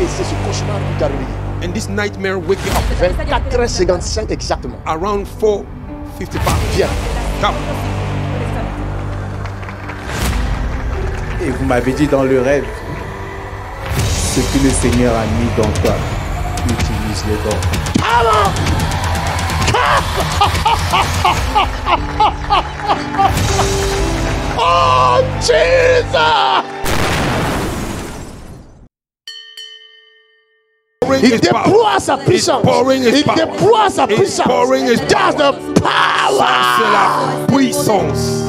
Et c'est ce cauchemar qui t'a réveillé. And this nightmare wake you up 24h55 exactement. around 4:55. Viens. Come. Et vous m'avez dit dans le rêve, ce que le Seigneur a mis dans toi, utilise-le donc. Oh, Jesus! Il déploie sa puissance. Il déploie sa puissance. Just the power. C'est la puissance.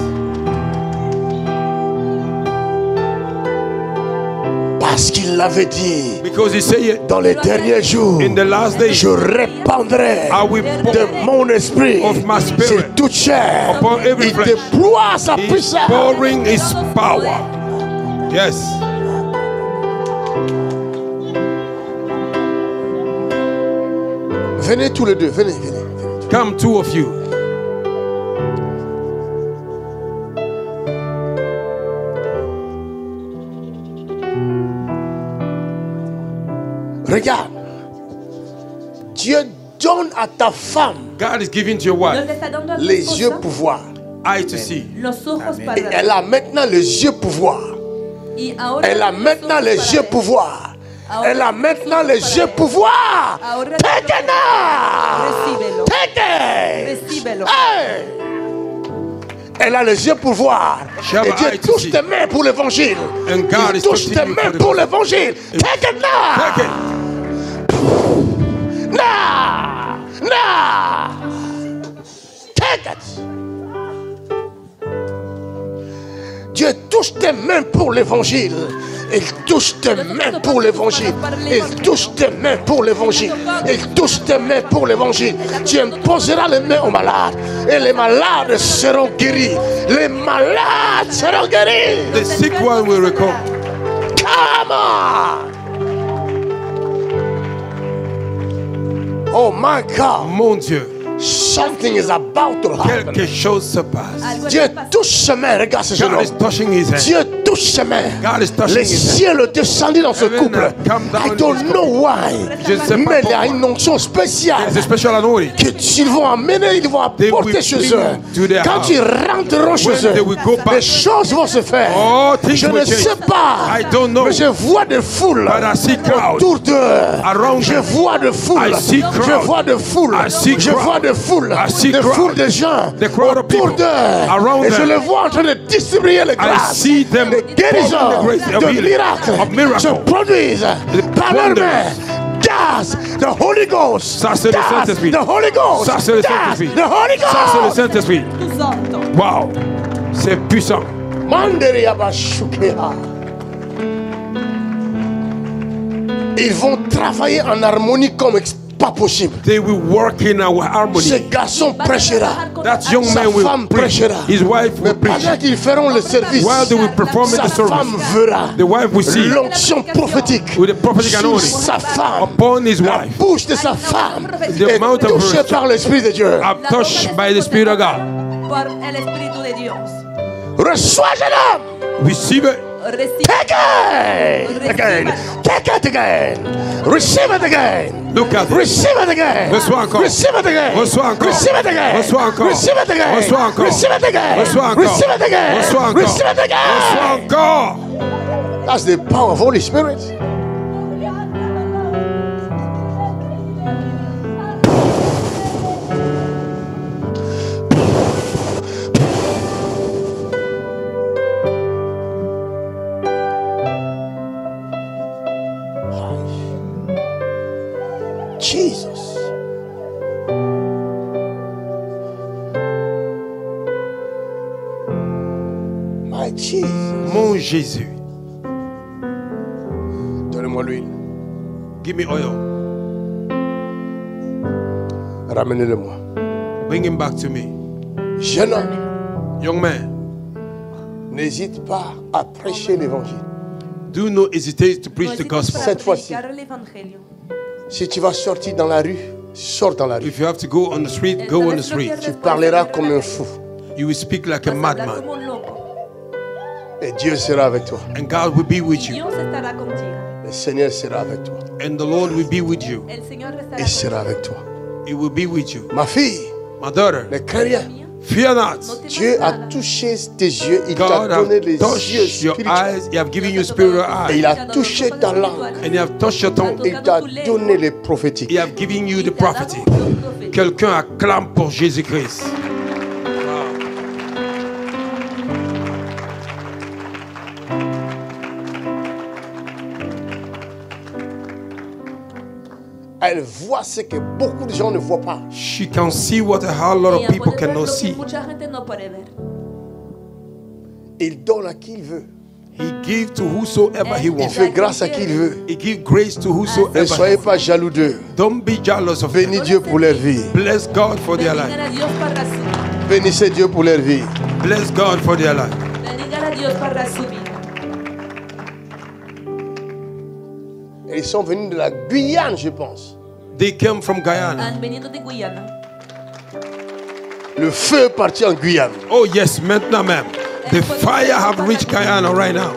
Parce qu'il l'avait dit. Because he said it. Dans les derniers jours, In the last days, je répandrai I will pour de mon esprit of my spirit sur toute chair. upon every Il flesh. déploie sa He's puissance. pouring his power. Yes. Venez tous les deux, venez, venez. Come, two of you. Regarde. Dieu donne à ta femme God is giving to your wife Dios le está dando a tu les esposa yeux pouvoir. eye to see. los ojos para Et elle a maintenant les yeux pouvoir. y ahora Elle a los maintenant ojos les para yeux ver. pouvoir. Ahora Elle a los maintenant ojos les para yeux ver. pouvoir. Ahora Take it now. Recíbelo. Take it. Recíbelo. Hey. Elle a les yeux pour voir. She have Et an Dieu eye to touche see. tes mains pour l'évangile. And God Il is touche tes continuing mains for the pour gospel. l'évangile. Take it now. Take it. Now. Now. Take it. Dieu touche tes mains pour l'évangile. Il touche tes mains pour l'évangile. Il touche tes mains pour l'évangile. Il touche tes mains pour l'évangile. Tu imposeras les mains aux malades. Et les malades seront guéris. Les malades seront guéris. The sick one will recover. Come on. Oh my God. Mon Dieu, Something is about to happen. quelque chose se passe. Algo Dieu está pasando. touche ses mains. Regarde ce jeune God is homme. touching his hand. Dieu touche ses mains. God is touching Les his hand. cieux descendus dans ce Heaven couple. come down I in don't this know why. Je ne sais pas Mais il y a pourquoi. une onction spéciale It's a special anointing. qu'ils vont amener, ils vont They apporter will chez bring eux. to their Quand house. ils rentreront chez When they will go eux, back. les choses vont se faire. Oh, things Je ne will change. sais pas. I don't know. Mais je vois des foules But I see crowds autour d'eux. around Je them. vois des foules. I see Je crowds. vois des foules. I see Je crowds. vois des foules. I see Des crowds. foules de gens The crowd of autour people d'eux. around Et je them. les vois en train de distribuer les I grâces. see them Les guérisons, pouring the grace of de healing, miracles of miracles. se produisent par leurs wonders. mains. Das, the Holy Ghost. Ça, c'est le Das, Saint-Esprit. the Holy Ghost. Ça, c'est le Das, Saint-Esprit. the Holy Ça, c'est le Ghost. Saint-Esprit. Tu santo. Wow. C'est puissant. Manderi Abashukea. Ils vont travailler en harmonie comme pas possible. They will work in our Ce harmony. garçon prêchera. That young Sa man will femme preach. prêchera. His wife Mais will preach. pendant qu'ils feront le service, While they will perform in sa the femme service, verra the wife will see l'onction prophétique with the prophetic sur anointing sa femme. upon his La wife. bouche de sa femme The est mouth of touchée her par l'Esprit de Dieu. are touched by the Spirit of God. Por el Espíritu de Dios. Reçois, jeune homme. Receive it. Recibe. Take it again. Take it again. Receive it again. Look at it. Receive it again. Reçois encore. Receive it again. Reçois encore. Receive it again. Reçois encore. Receive it again. Reçois encore. Receive it again. Reçois encore. Receive it again. Reçois encore. Receive it Reçois again. encore. That's the power of Holy Spirit. Jesus. My Jesus. Mon Jésus. Donnez-moi l'huile. Give me oil. Ramenez-le-moi. Bring him back to me. Jeune homme, Young man, n'hésite pas à prêcher l'évangile. do not hesitate to preach No the hesites gospel. para Cette fois-ci. predicar el evangelio. Si tu vas sortir dans la rue, sors dans la rue. If you have to go on the street, go on the street. Tu parleras comme un fou. You will speak like a Vas a hablar madman. como un loco. Et Dieu sera avec toi. And God will be with you. Dios estará contigo. Le Seigneur sera avec toi. And the Lord will be with you. El Señor restará Il sera avec toi. He will be with you. Ma fille, My daughter, ne crains rien. fear not. Dieu a touché tes yeux. Il t'a God donné has les yeux touched your spirituels. eyes. He have given you spiritual Et il eyes. a touché ta langue. And He have touched your tongue. Il t'a donné les prophétiques. He have given you the prophecy. Quelqu'un acclame pour Jésus-Christ. Elle voit ce que beaucoup de gens ne voient pas. She can see what a whole lot of Ella people puede ver cannot lo que see. mucha gente no puede ver. Il donne à qui il veut. He gives to whosoever He Il wants. fait grâce à qui il veut. He gives grace to Ne whosoever. soyez pas jaloux d'eux. Don't be jealous of Bénis them. Dieu pour leur vie. Bless God for their life. Bendigan a Dios para su vida. Bénissez Dieu pour leur vie. Bless God for their life. Bendigan a Dios para su vida. Et ils sont venus de la Guyane, je pense. They came from Guyana. Han venido de Guyana. Le feu est parti en Guyane. Oh yes, maintenant même. The fire have reached Guyana right now.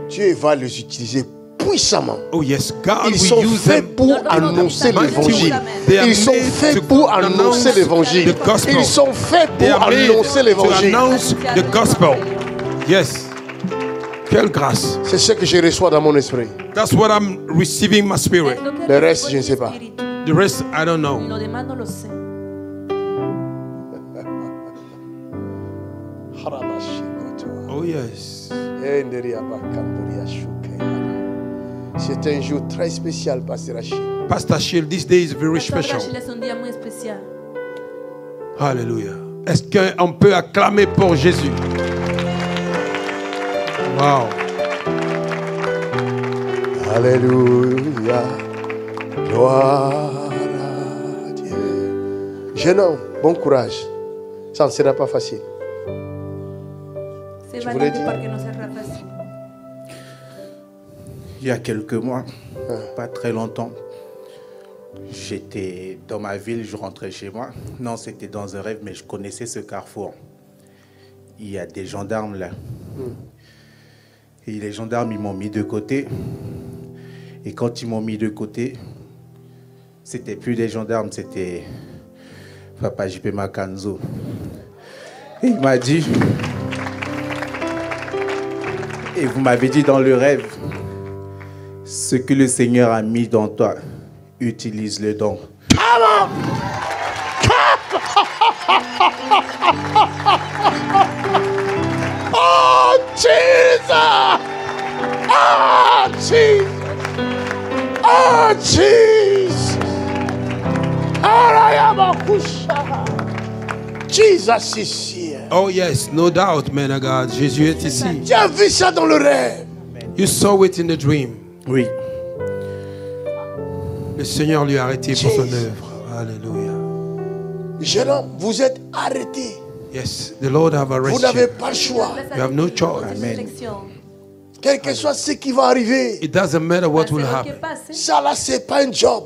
Dieu va les utiliser puissamment. Oh yes, God Ils will sont use faits them. pour annoncer l'évangile. They are Ils sont made faits to pour annoncer announce l'évangile. the gospel. Ils sont faits They pour are made annoncer to l'évangile. announce the gospel. Yes. Quelle grâce. C'est ce que je reçois dans mon esprit. That's what I'm receiving in my spirit. Es lo que Le reste, recibo je ne en mi sais pas. espíritu. The rest, I don't know. Lo demás no lo sé. Oh yes. C'est un jour très spécial, Pasteur Achille. Pastor Shield, this day is very Pastor special. Rachel es un día muy especial. Hallelujah. Est-ce qu'on peut acclamer pour Jésus? Wow. Alléluia. Gloire à Dieu. Jeune homme, bon courage. Ça ne sera pas facile. Se Je voulais valiente dire- porque no será fácil. Il y a quelques mois, pas très longtemps, j'étais dans ma ville, je rentrais chez moi. Non, c'était dans un rêve, mais je connaissais ce carrefour. Il y a des gendarmes là. Et les gendarmes, ils m'ont mis de côté. Et quand ils m'ont mis de côté, c'était plus des gendarmes, c'était Papa JP Makanzo. Et il m'a dit, et vous m'avez dit dans le rêve, ce que le Seigneur a mis dans toi, utilise-le donc. Oh, Jesus! Oh, Jesus! Oh, Jesus! Jesus is here. Oh yes, no doubt, man of God. Jésus est ici. Tu as vu ça dans le rêve. You saw it in the dream. Oui. Le Seigneur lui a arrêté pour son œuvre. Alléluia. Jeune homme, vous êtes arrêté. Yes, the Lord have Vous arrested n'avez you. pas le choix. You have no choice. Amen. Quel que soit ce qui va arriver, It doesn't matter what will Pase lo que happen. pase, ça là, c'est pas un job.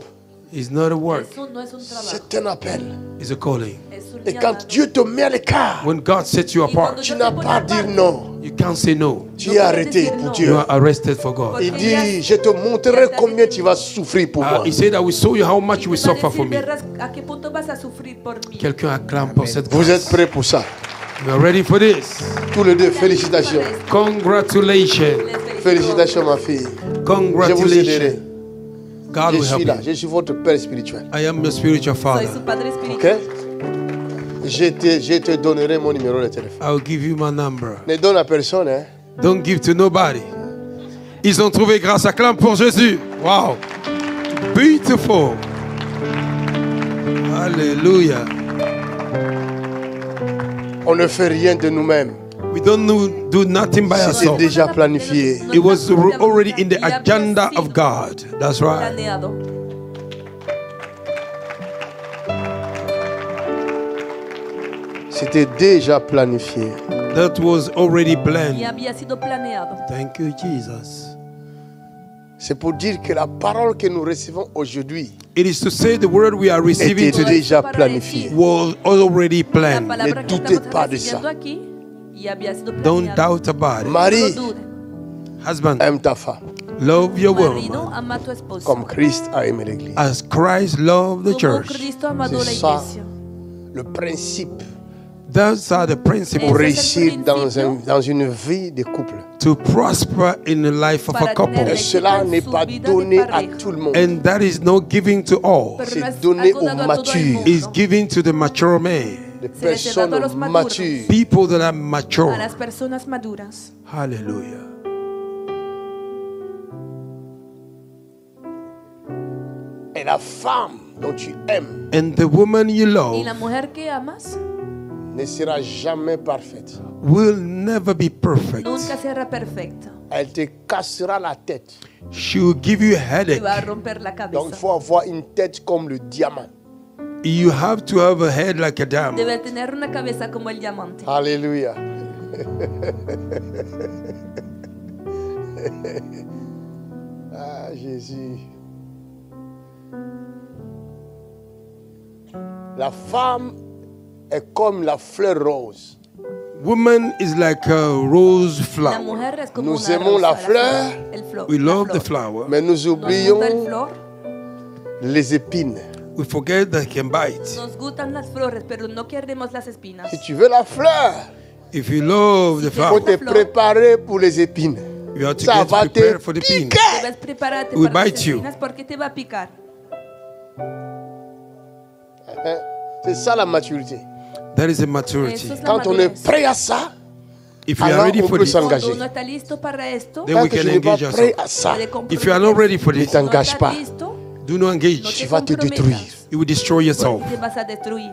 It's not a work. eso no es un trabajo. C'est un appel. It's a calling. Es un Et llamado. quand Dieu te met à l'écart, When God sets you Y cuando apart, tu Dios n'as te pone pas à aparte, dire non. you can't say no. Tu es arrêté pour You Dieu. are arrested for God. Il dit, je te montrerai combien tu vas souffrir pour moi. He said, I will show you how much you will te va a suffer for decir, me. verás a qué punto vas a sufrir por mí. Quelqu'un acclame pour cette Vous êtes grâce. prêts pour ça? You are ready for this? Tous les deux, félicitations. Congratulations. Les felicito. Félicitations, ma fille. Je vous aiderai. Congratulations. God Je will suis help là. you. Je suis votre père spirituel. I am your spiritual Soy father. su padre Ok? espiritual. Je te donnerai mon numéro de téléphone. I will give you my number. Ne donne à personne, hein? Don't give to nobody. Ils ont trouvé grâce. Acclame pour Jésus. Wow. Beautiful. Hallelujah. On ne fait rien de nous-mêmes. We don't do nothing by C'est ourselves. déjà planifié. It was already in the agenda of God. That's right. Planeado. C'était déjà planifié. That was already Y planned. había sido planeado. Thank you, Jesus. C'est pour dire que la parole que nous recevons aujourd'hui It is to say the word we are receiving était today déjà planifié. was already La planned. palabra que doutez estamos pas de recibiendo ça. aquí y había sido Don't planeado. doubt about it. Marie, No dude. Husband, aime ta femme love your Marido, woman ama a tu esposa. comme Christ a aimé l'église. as Christ loved the Como church. Cristo ha amado la C'est ça iglesia. le principe Those are the principles pour Ese es el réussir principio dans une vie de couple. to prosper in the life of a para couple. tener Et cela n'est pas donné à tout le monde. And that is not giving to all. Pero no C'est es donné algo aux dado a todo el matures. mundo. It's given to the mature man. Des Se les est dado a los personnes maduros. matures. People that are A mature. las personas maduras. Hallelujah. Et la femme dont tu aimes And the woman you Y love la mujer que amas ne sera jamais parfaite. will never be perfect. nunca será perfecta. Elle te cassera la tête. She will give you a Te headache. va a romper la Donc il cabeza. faut avoir une tête comme le diamant. You have to have a head like a diamond. Debe tener una cabeza como el diamante. Alléluia. Ah, Jésus. La femme est comme la fleur rose. Woman is like a rose La flower. mujer es como Nous una aimons rosa, la fleur. el flor. We la love flor. the flower. Mais nous Nos gusta el oublions flor, les épines. We forget that it can bite. nos gustan las flores, pero no queremos las espinas. Si tu veux la fleur, If you love the il faut flower, te préparer pour les épines. you have to Ça get va te prepared for the pin. piquer. Debes prepararte Will para las bite you. espinas porque te va a picar. Hein? C'est ça la maturité. That is a Eso maturity. es la Quand on est madurez. prêt à ça, If you are alors ready on for peut this, s'engager. Cuando uno está listo para esto, then Tant we que can tu n'es pas engage prêt ourselves. à ça, puede If you are not ready for ne this, t'engage estás pas. listo, do not no engage. te vas te comprometas. détruire. You will destroy yourself. Te vas a destruir.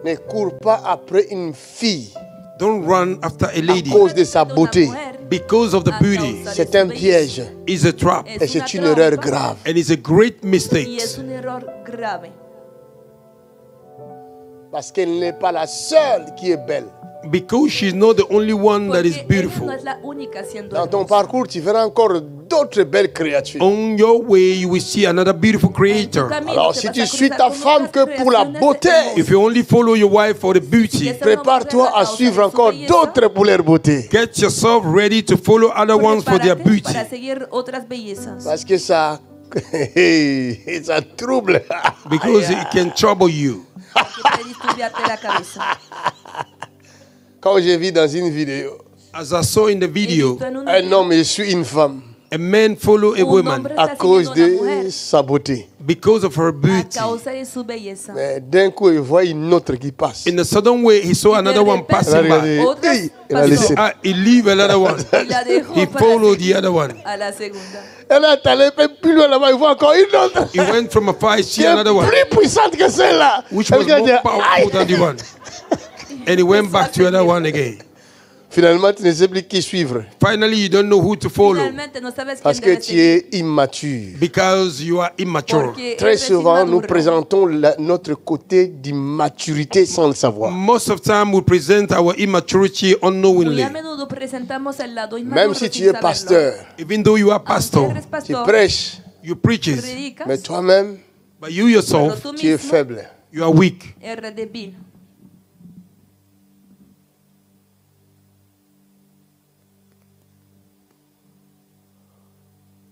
Ne cours pas après une fille Don't run after a à lady cause de sa Una beauté. mujer because of the beauty. C'est un piège It's a trap. et c'est une erreur grave. And it's a great y mistake es un error grave. Parce qu'elle n'est pas la seule qui est belle. because she's not the only one that is Porque ella beautiful. no es la única siendo Dans ton hermosa. parcours, tu verras encore d'autres belles créatures. On your way, you will see another beautiful En tu creator. camino Alors, te si vas tu a suis cruzar ta con femme otras que pour la creaciones beauté, hermosas. If you only follow your wife for the beauty, Yes, prépare-toi à suivre encore d'autres pour leur beauté. get yourself ready to follow other ones for their Prepárate beauty. para seguir otras bellezas. Parce que ça, ça trouble. Because it can trouble you. Que puede disturbiarte la cabeza. Quand j'ai vu dans une vidéo, As I saw in the He video, visto en un un homme suit une femme a man follow a Un woman hombre à está cause siguiendo a una de mujer sa beauté. because of her a beauty. causa de su belleza. Mais d'un coup, il voit une autre qui passe. In a sudden way, he saw Y de another one repente- Elle a passing by. regardé, Otras hey, elle a pasó. laissé. He leave another one. Y la dejó He para followed the seguir other one. a la segunda. Elle est allée plus loin là-bas, il voit encore une autre. He went from afar, he Qui see est another one, plus puissante que celle-là. which Elle was regarde, more aïe. powerful than the one. And he went back to another one again. Finalement, tu ne sais plus qui suivre. Finally, you don't know who to follow Finalmente no sabes quién Parce que debes tu seguir. es immature. because you are immature. Porque Très eres souvent, nous inmaduro. présentons notre côté d'immaturité sans le savoir. Most of the time, we present our immaturity Muy unknowingly. a menudo presentamos el lado Même inmaduro si sin tu es saberlo. pasteur, Even though you are Aunque pastor, eres tu pastor, prêches, you preaches, predicas, mais toi-même, but you pero yourself, tú tu es mismo faible. you are weak. eres débil.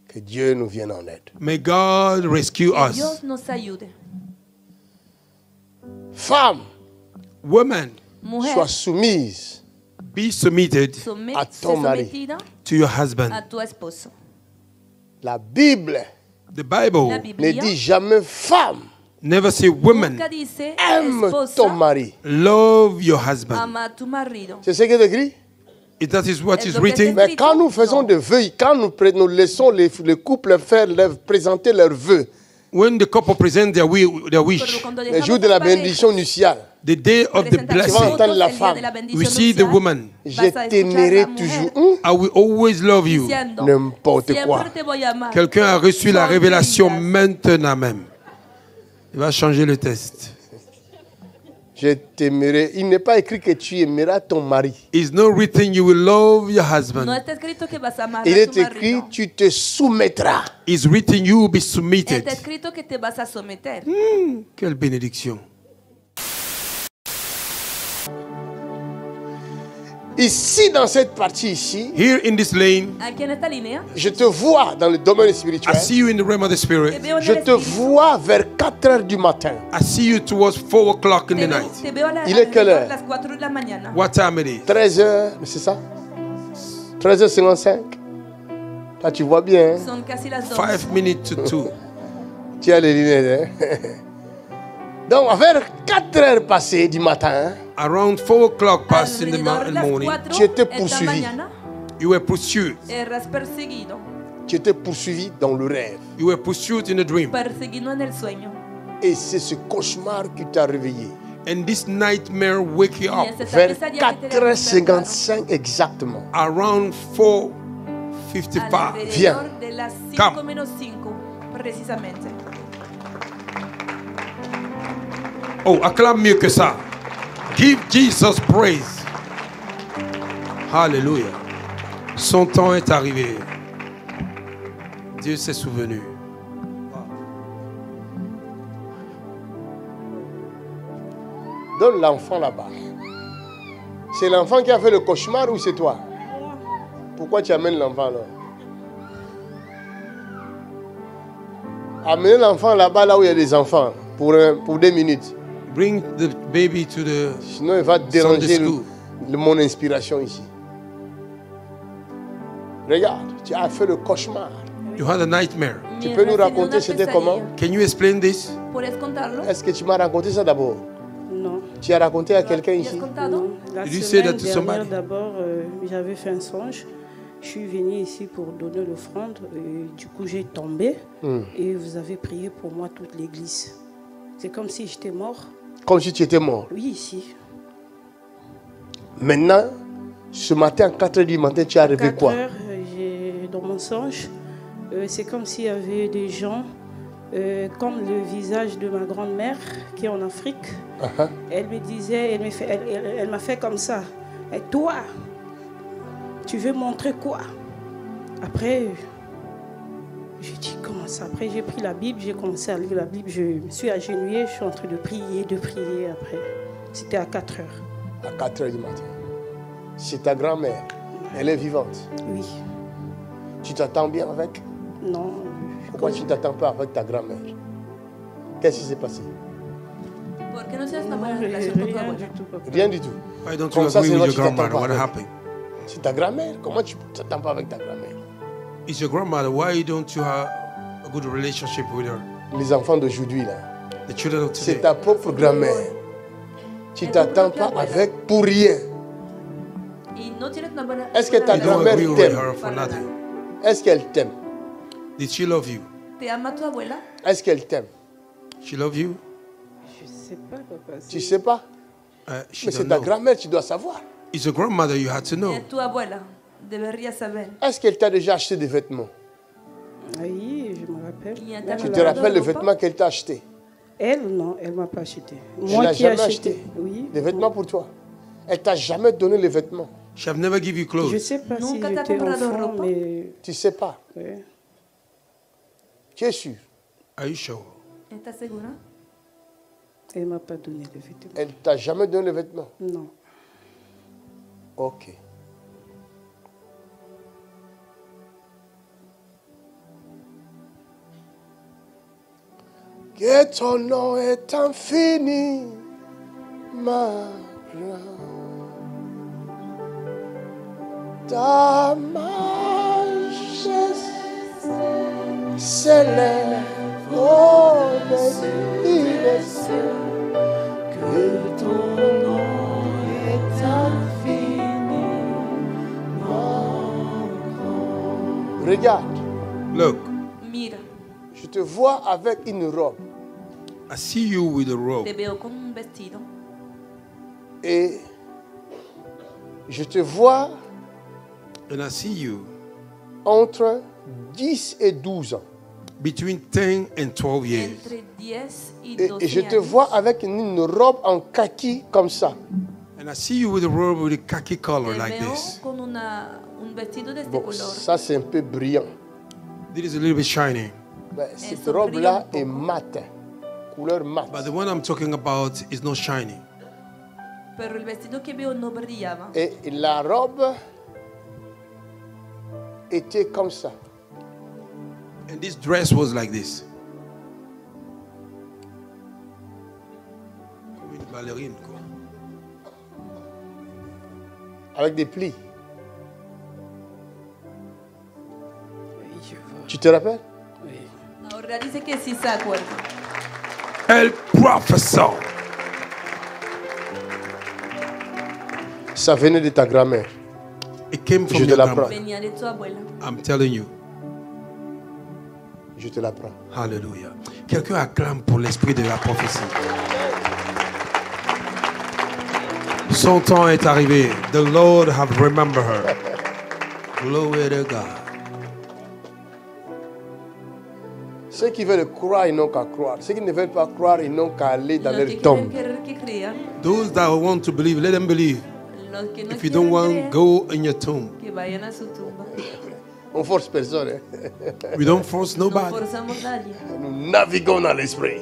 Que Dieu nous vienne en aide. May God rescue Que us. Dios nos ayude. Femme, Woman, Mujer, sois soumise be submitted à ton mari. sometida to your husband. a tu esposo. La Bible The La Bible ne Biblia dit jamais femme, never say woman, nunca dice aime ton esposa, mari. love your husband. ama a tu marido. C'est ce qui est écrit. If that is what Es is lo que written, está Mais quand nous faisons des vœux, quand nous laissons les couples présenter leurs vœux, when the couple present their Pero wish, cuando le dejamos jour de la las parejas, bénédiction nuptiale, the day of the presentar Tu vas blessing, entendre la el día femme. de la bendición we see the nupcial, woman. je vas a escuchar t'aimerai la mujer toujours. I will always love you. diciendo, N'importe quoi. siempre te voy a amar. Quelqu'un a reçu la Sans révélation grillas. maintenant même. Il va changer le test. Je t'aimerai. Il n'est pas écrit que tu aimeras ton mari. It's not written you will love your No husband. está escrito que vas a amar Il a est tu écrit marido. tu te soumettras. It's written you will be submitted. Está escrito que te vas a someter. Quelle bénédiction. Ici, dans cette partie ici, Here in this lane, Aquí en esta línea, je te vois dans le domaine I spirituel. see you in the realm of the te spirit. veo en Je el te espíritu. vois vers 4 heures du matin. I see you towards 4 o'clock in the night. Te veo Il est quelle heure? a las 4 de la mañana. What time it is? 13 heures, c'est ça? 13h55. Toi, tu vois bien. Hein? Son casi las 2. 5 minutes to 2. Tu as les lunettes. Hein? Donc, vers 4 heures passées du matin, hein, Around 4 o'clock past in the Alrededor de las morning, 4 Tu étais esta poursuivi. mañana, you were pursued. eras perseguido. tu étais poursuivi dans le rêve. You were pursued in a dream. Perseguido en el sueño. Et c'est ce cauchemar qui t'a réveillé. And this nightmare wake you Y up es esta Vers pesadilla que te levanta temprano. 4h55 exactement. around 4:55. Viens. Alrededor de las 5 Come. menos 5, precisamente. Oh, acclame mieux que ça. Give Jesus praise. Hallelujah. Son temps est arrivé. Dieu s'est souvenu. Donne l'enfant là-bas. C'est l'enfant qui a fait le cauchemar ou c'est toi? Pourquoi tu amènes l'enfant là? Amenez l'enfant là-bas, là où il y a des enfants, pour 2 minutes. Bring the baby to the Sinon, il va Sunday déranger school. mon inspiration ici. Regarde, tu as fait le cauchemar. You had a nightmare. Tu Mientras peux nous tenía raconter una c'était pesadilla. comment? Can you explain this? ¿Puedes contarlo? Est-ce que tu m'as raconté ça d'abord? Non. Tu as raconté à quelqu'un ¿Y has ici? contado? La Did you say semaine that to somebody? dernière, d'abord, j'avais fait un songe. Je suis venue ici pour donner l'offrande. Du coup, j'ai tombé. Et vous avez prié pour moi toute l'église. C'est comme si j'étais mort. Comme si tu étais mort. Oui, ici. Maintenant, ce matin, à 4h du matin, tu as rêvé 4 quoi? heures, dans mon songe, c'est comme s'il y avait des gens, comme le visage de ma grand-mère qui est en Afrique. Elle me disait, elle m'a fait comme ça. Et toi, tu veux montrer quoi? Après, j'ai dit comment ça? Après, j'ai pris la Bible, j'ai commencé à lire la Bible. Je me suis agenouillée, je suis en train de prier après. C'était à 4 heures. À 4h du matin. C'est ta grand-mère. Elle est vivante. Oui. Tu t'attends bien avec? Non. Pourquoi tu ne t'attends pas avec ta grand-mère? Qu'est-ce qui s'est passé? ¿Por qué no tienes una Non, buena relación con tu rien abuela? du tout, papa. Rien du tout. Why don't you Comme ça, agree c'est with là your tu t'attends grandmother? pas What avec. happened? C'est ta grand-mère. Comment tu ne t'attends pas avec ta grand-mère? It's your grandmother. Why don't you have a good relationship with her? Les enfants d'aujourd'hui, là. The children of C'est today. ta propre grand-mère. Tu ne t'attends pas avec pour rien. Y no tienes una buena Est-ce que ta You don't grand-mère agree with t'aime? her for nothing. Est-ce qu'elle t'aime? Did she love you? ¿Te ama tu abuela? Est-ce qu'elle t'aime? She love you? Je ne sais pas, papa. Tu sais pas? She Mais c'est don't ta know. grand-mère, tu dois savoir. It's your grandmother you had to know. Es tu abuela. Deberías saber. Est-ce qu'elle t'a déjà acheté des vêtements? Oui, je me rappelle. Y en Là, Tu tu te là, rappelles les ropa? vêtements qu'elle t'a achetés? Elle, non, elle ne m'a pas acheté. Tu Moi l'as qui ai jamais acheté. acheté? Oui. Des vêtements pour toi? Elle t'a jamais donné les vêtements? She have never give you Je ne clothes. sais pas si Nunca te ha j'étais comprado enfant, ropa? mais... Tu sais pas? ouais. Tu es sûr? Are you sure? ¿Estás segura? Elle ne m'a pas donné de vêtements. Elle t'a jamais donné les vêtements? Non. Ok. Que ton nom est infini, ma grâce. Ta majesté s'élève au-dessus des cieux. Que ton nom est infini, ma grâce. Regarde, Look, Mira, je te vois avec une robe. I see you with a te robe. veo con un vestido Et je te vois And I see you entre 10 et 12 ans. between 10 and 12 years. entre 10 y Et 12 je te años. vois avec une robe en kaki comme ça. And I see you with a robe with a khaki color Te like veo this. con un vestido de este Bon, color. ça c'est un peu brillant. This is a little bit shiny. Ben, cette Eso robe-là brilla est un poco. mate, couleur But mate. the one I'm talking about is not shiny. Pero el vestido que veo no brillaba. Et la robe était comme ça. And this dress was like this. Comme une ballerine, quoi. Avec des plis. Oui, je vois. Tu te rappelles? Oui. Ahora dice que sí se acuerda. El professor. Ça venait de ta grand-mère. It came from Je te your l'apprends. grandma. Venía de tu abuela. I'm telling you. Je te l'apprends. Hallelujah. Quelqu'un acclame pour l'esprit de la prophétie. Son temps est arrivé. The Lord have remembered her. Glory to God. Ceux qui veulent croire, ils n'ont qu'à croire. Ceux qui ne veulent pas croire, ils n'ont qu'à aller dans Los leur que quieren tombe. querer que crean. Those that want to believe, let them believe. Los que no If you don't quieren want, creer, go in your tomb. que vayan a su tumba. On force personne. Hein. We don't force No nobody. forzamos a nadie. Nous naviguons dans l'esprit.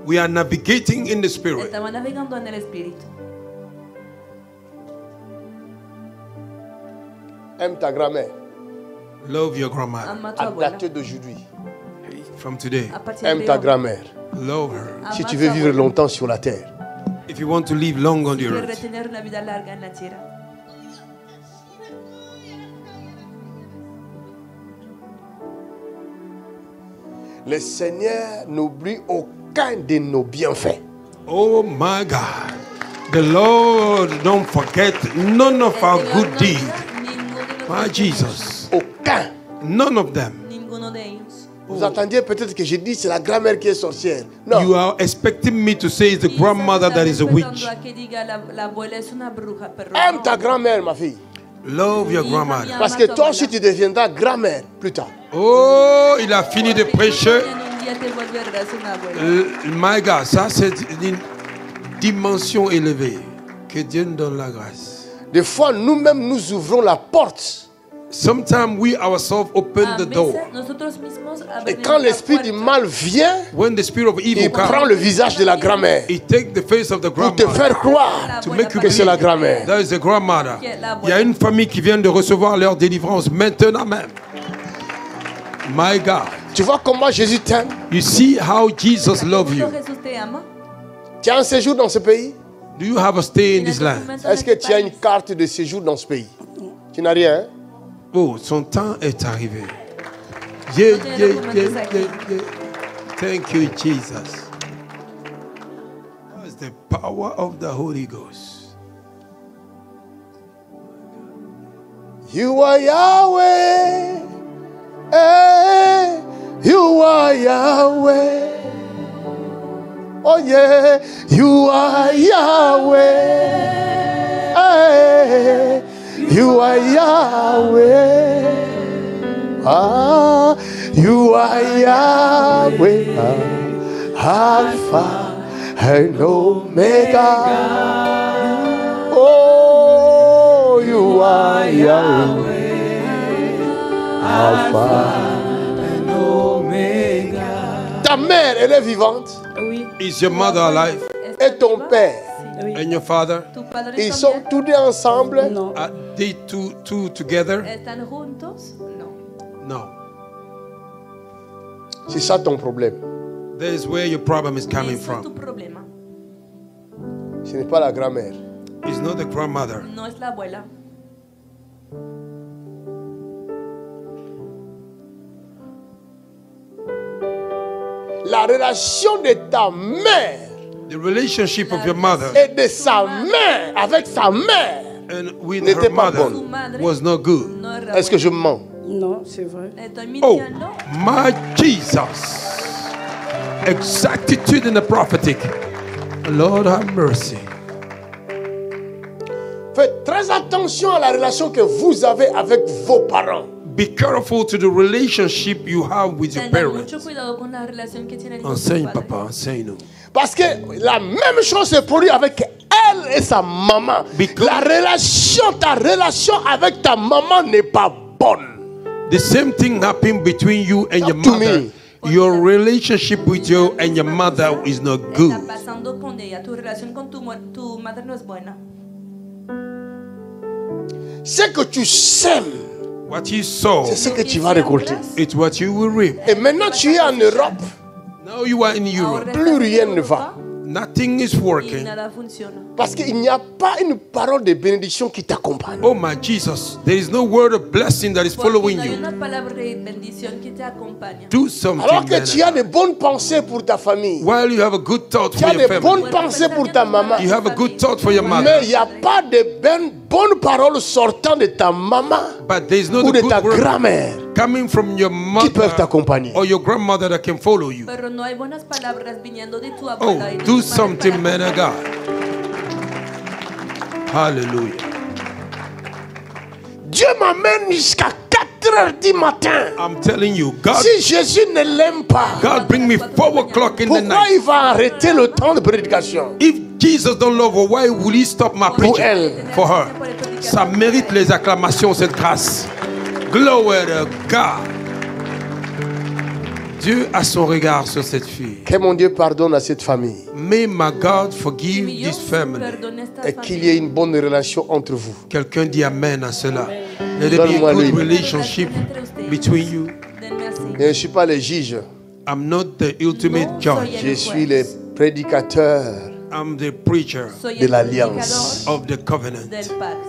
We are navigating in the spirit. Estamos navegando en el espíritu. Aime ta grand-mère. Love your grandmother Ama a tu À abuela. dater d'aujourd'hui. from today. A partir Aime de ta hoy. grand-mère. Love her. Si Ama tu a veux tu vivre abuela. longtemps sur la terre. If you want to live long on the Quiere earth. retener una vida larga en la tierra. Le Seigneur n'oublie aucun de nos bienfaits. Oh my God. The Lord don't forget none of our El Señor good no deeds. olvida ninguno de nuestros My buenos Jesus. Aucun. None of them. hechos, ninguno de ellos. Vous attendiez peut-être que je dis c'est la grand-mère qui est sorcière. You Non. are expecting me to say it's the Quizás grandmother that estás is a witch. esperando a que diga la abuela es una bruja, pero Aime no. ta grand-mère, ma fille. Love your Mi hija, grandmother. mi Parce que toi aussi tu deviendras grand-mère plus tard. Oh, il a fini de prêcher. Mañana un día te volverás una abuela. My God, ça c'est une dimension élevée. Que Dieu nous donne la grâce. Des fois, nous-mêmes, nous ouvrons la porte. Sometimes we ourselves open A the door. veces nosotros mismos Et abrimos quand la l'esprit du puerta. mal vient, When the spirit of evil il prend comes, le visage de la grand-mère he takes the face of the pour te grandmother faire croire to make you que c'est la believe grand-mère. that is the grandmother. Il y a une famille qui vient de recevoir leur délivrance maintenant même. My God. Tu vois comment Jésus t'aime? You see how Jesus loves you. ¿Cuánto Jesús te ama? Tu as un séjour dans ce pays? Do you have a stay in ¿Tienes this land? documentos de Est-ce que este tu as une país? carte de séjour dans ce pays? Tu n'as rien, hein? Oh, son temps est arrivé. Yeah, No tiene yeah, documentos yeah, aquí. yeah, yeah. Thank you, Jesus. That's the power of the Holy Ghost. You are Yahweh. Hey, you are Yahweh. Oh yeah, you are Yahweh. Hey, you are Yahweh. Ah, you are Yahweh. Alpha and Omega. Oh, you are Yahweh. Alpha and Omega. Ta mère, elle est vivante. Oui, Is your mother alive? Et ton père, oui. And your father? ¿Tus padres ils sont también tous deux ensemble. Non. Are they two together? están juntos? No. No. C'est ça ton problème. That is where your problem is coming Ese es tu from. problema. Ce n'est pas la grand-mère. It's not the grandmother. No es la abuela. La relation de ta mère The relationship of your mother et de sa mère avec sa mère. and with N'était her pas mother bonne. Su madre was not good. no era Est-ce que je buena. mens? Non, c'est vrai. Estoy Oh, mintiendo. my Jesus. Exactitude in the prophetic. Lord have mercy. Faites très attention à la relation que vous avez avec vos parents. Be careful to the relationship you have with your Ten parents. mucho cuidado con la relación que tienen con sus Enseigne, padres. papa, enseigne-nous. Parce que la même chose se produit avec elle et sa maman. Because- Ta relation avec ta maman n'est pas bonne. The same thing happened between you and your Talk to mother. me. Your relationship with you and your mother is not good. Está pasando con ella. Tu relación con tu madre no es buena. Ce que tu sèmes, What you sow, c'est ce que tu vas récolter. it's what you will reap. Et maintenant tu es en Europe, Now you are in Europe. Ahora plus estás en rien ne Europa va. Nothing is y working. nada funciona. Parce qu'il n'y a pas une parole de bénédiction qui t'accompagne. Oh my Jesus, there is no word of blessing that is Porque following no hay you. una palabra de bendición que te acompaña. Do something, Alors que man. tu as de bonnes pensées pour ta famille. While you have a good thought Tu for as your de family, bonnes pensées pour ta maman. you have a good thought for your Mais mother, il n'y a pas de bonnes paroles sortant de ta maman but there is no ou de the ta good word grand-mère coming from your qui peuvent mother t'accompagner. or your grandmother that can follow you. Pero no hay buenas palabras viniendo de tu Oh, abuela y de do tu madre something, para man of God. Hallelujah. Dieu m'amène jusqu'à 4 heures du matin. I'm telling you, God, Si Jésus ne l'aime pas, God bring me 4 o'clock in the pourquoi night. il va arrêter le temps de prédication? If Jesus don't love her, why will he stop my preaching elle. for her? Ça mérite les acclamations, cette grâce. Glory to God. Dieu a son regard sur cette fille. Que mon Dieu pardonne à cette famille May my God forgive Que this family. perdone esta et qu'il y ait une bonne relation entre vous. Quelqu'un dit amen à cela. Let there be a Donne-moi good lui. relationship between you. Denme así. Je ne suis pas le juge, I'm not the ultimate No judge. soy je el suis juez. le prédicateur I'm the preacher Soy de el l'alliance. predicador of the covenant. del pacto.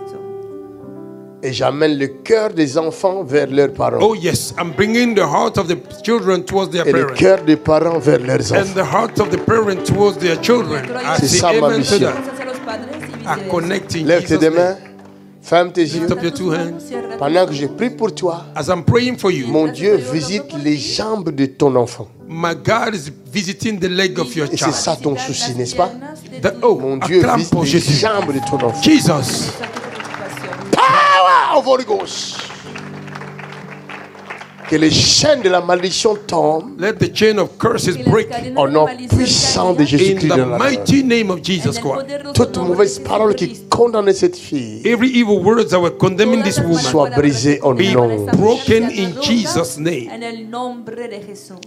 et j'amène le cœur des enfants vers leurs parents Oh yes, I'm bringing the heart of the children towards their et le parents. cœur des parents vers leurs And enfants. the heart of the parent towards their children. I C'est say ça, ma amen to mission. that. Hacia los padres y I viceversa. connect in Lève tes Jesus' deux name. mains, ferme tes yeux. Lift up your two hands. Cierra tus Pendant que ojos. je prie pour toi, As I'm praying for you, mon Dieu visite les jambes de ton enfant. my God is visiting the leg of your Et c'est child. ça ton souci, n'est-ce pas? That, oh, Mon Dieu acclame visite pour les Jésus. jambes de ton enfant. Jesus. Power of Holy Ghost. Que les chaînes de la malédiction tombent Let the chain of curses break au nom puissant de in Jésus-Christ de the Nazareth. mighty name of Jesus Christ. Toute mauvaise parole qui condamne cette fille Every evil words that were condemning this woman soit brisée au be nom. broken in Jesus' name. En el nombre de Jesús.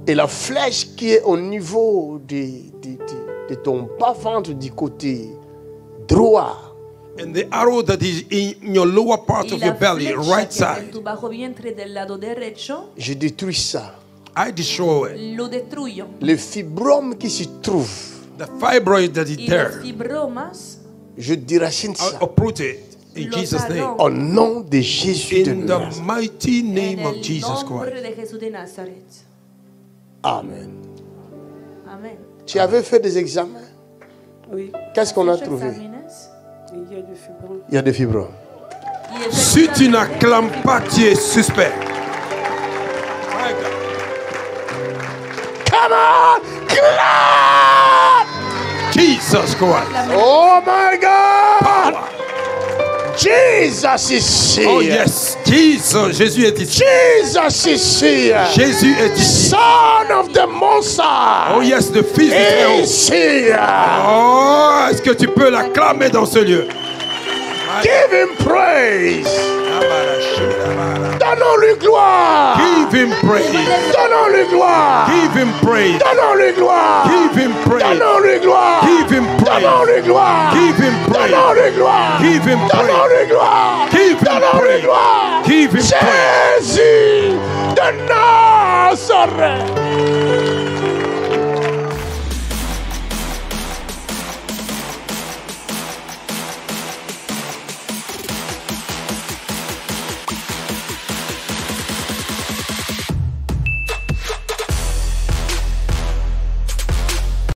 Et la flèche qui est au niveau de ton bas-ventre du côté droit, And the arrow that is in your lower part Y of your la belly, flecha right que está en side, tu bajo vientre del lado derecho, je détruis ça. I destroy it. lo destruyo. Le fibrome qui se trouve, The fibroid that is Y los there, fibromas je déracine I ça. uproot it in los Jesus' name. Au nom de Jésus de In the Nazareth. mighty en name of el Jesus nombre Christ. de Jesús de Nazaret. Amen. Amén. Tu avais fait des examens. Oui, Qu'est-ce qu'on a ¿Has hecho trouvé? exámenes? il y a du fibrome. Il y a des fibromes. Y el Si tu examen- n'acclames pas, tu es suspect. My God. Come on! Clap! Jesus Christ. Oh my God! Power. Jesus is here. Oh yes, Jesus, Jésus est ici. Jesus is here. Jésus est ici. Son of the Most High Oh yes, le Fils du Très-Haut. is here. Oh, est-ce que tu peux l'acclamer dans ce lieu? Give him praise. Donnons-lui gloire. Give him praise. Donnons-lui gloire. Give him praise. Donnons-lui gloire. Give him praise. Donnons-lui gloire. Give him praise. Donnons-lui gloire. Give him praise. Donnons-lui gloire. Give him praise. Donnons-lui gloire. Give him Donnons-lui praise. gloire. Give him praise. Jésus de Nazareth.